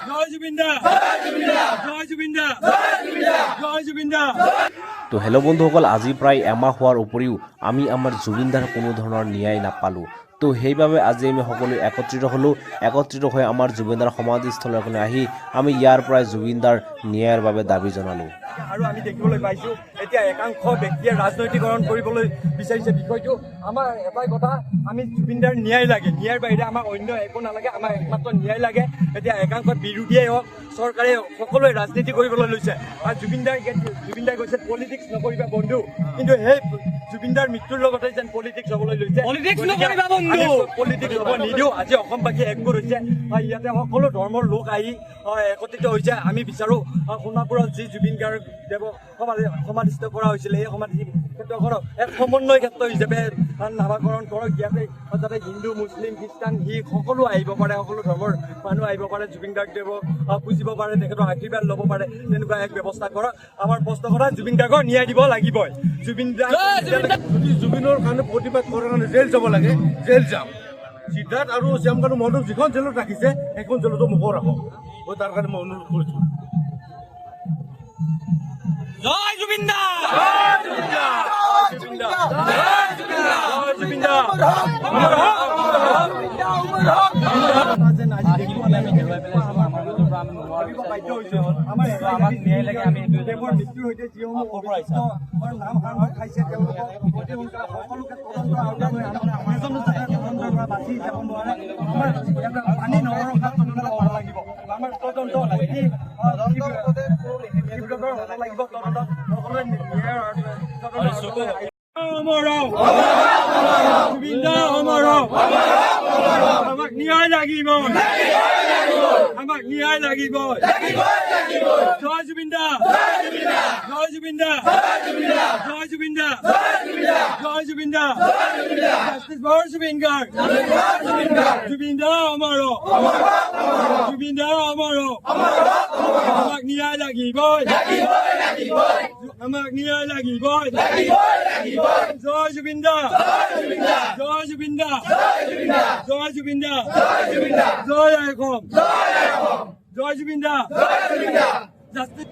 জয় জুবিন দা, জয় জুবিন দা, জয় জুবিন দা। তো হেল্ল' বন্ধুসকল, আজি প্ৰায় এমাহ হোৱাৰ উপৰিও আমি আমাৰ জুবিনদাৰ কোনো ধৰণৰ ন্যায় নাপালোঁ। তো সেইবাবে আজি আমি সকলো একত্ৰিত হ'লোঁ। একত্ৰিত হৈ আমাৰ জুবিনদাৰ সমাধিস্থললৈ আহি আমি ইয়াৰ পৰাই জুবিনদাৰ ন্যায়ৰ বাবে দাবী জনালোঁ। আৰু আমি দেখিবলৈ পাইছোঁ এতিয়া একাংশ ব্যক্তিয়ে ৰাজনৈতিকৰণ কৰিবলৈ বিচাৰিছে বিষয়টো। আমাৰ এটাই কথা, আমি জুবিনদাৰ ন্যায় লাগে, ন্যায়ৰ বাহিৰে আমাৰ অন্য একো নালাগে, আমাৰ একমাত্ৰ ন্যায় লাগে। এতিয়া একাংশ বিৰোধীয়ে হওক, চৰকাৰে সকলোৱে ৰাজনীতি কৰিবলৈ লৈছে। আৰু জুবিনদাই কৈছে পলিটিক্স নকৰিবা বন্ধু, কিন্তু সেই জুবিনদাৰ মৃত্যুৰ লগতে যেন পলিটিক্স হ'বলৈ লৈছে। পলিটিক্স হ'ব নিদিওঁ। আজি অসমবাসী একগোট হৈছে, ইয়াতে সকলো ধৰ্মৰ লোক আহি একত্ৰিত হৈছে। আমি বিচাৰোঁ সোণাপুৰত যি জুবিন গাৰ্গদেৱক সমাধিস্থ কৰা হৈছিলে, এই সমাধি ক্ষেত্ৰখনক এক সমন্বয় ক্ষেত্ৰ হিচাপে নামাকৰণ কৰক, ইয়াতে যাতে হিন্দু, মুছলিম, খ্ৰীষ্টান, শিখ সকলো আহিব পাৰে, সকলো ধৰ্মৰ মানুহ আহিব পাৰে, জুবিন গাৰ্গদেৱক পুজিব পাৰে, তেখেতৰ আশীৰ্বাদ ল'ব পাৰে, তেনেকুৱা এক ব্যৱস্থা কৰক। আমাৰ প্ৰশ্ন কথা, জুবিন গাৰ্গক ন্যায় দিব লাগিবই। জুবিনৰ কাৰণে প্ৰতিবাদ কৰাৰ কাৰণে জেল যাব লাগে, জেল যাম। সিদ্ধাৰ্থ আৰু শ্যামকানু মহন্তক যিখন জেলত ৰাখিছে সেইখন জেলতো মোকো ৰাখক, মই তাৰ কাৰণে মই অনুৰোধ কৰিছোঁ। জয় জুবিন দা, জয় জুবিন দা, জয় জুবিন দা, জয় জুবিন দা, অমৰ হওক, অমৰ হওক, অমৰ হওক। আজি দেখি আমি হেৰুৱাই পেলাইছোঁ, আমাৰ মাজৰ পৰা আমি নোৱাৰিব বাধ্য হৈছোঁ। আমাক ন্যায় লাগে। আমি দেৱৰ মৃত্যুৰ সৈতে যিসমূহ অপৰাধ নাম হাৰাম খাইছে, তেওঁলোকক অতি সোনকালে সকলোকে তদন্ত আওতালৈ এজনো যাতে তদন্তৰ পৰা বাচি যাব নোৱাৰে। আমাৰ পানী নৰখাত তদন্ত হ'ব লাগিব। আমাৰ তদন্ত অতি হ'ব লাগিব। তদন্ত সকলোৱে আমাক ন্যায় লাগিব, আমাক ন্যায় লাগিব। জয় জুবিন দা, জয় জুবিন দা, জয় জুবিন দা, জয় জুবিন দা, জাস্টিস ফর জুবিন গার্গ, জুবিন দা আমার, জুবিন দা আমার, আমাক ন্যায় লাগিব, আমাক ন্যায় লাগিব। জয় জুবিন দা, জয় জুবিন দা, জয় জুবিন দা, জয় অসম, জয় জুবিন দা, জাস্টিস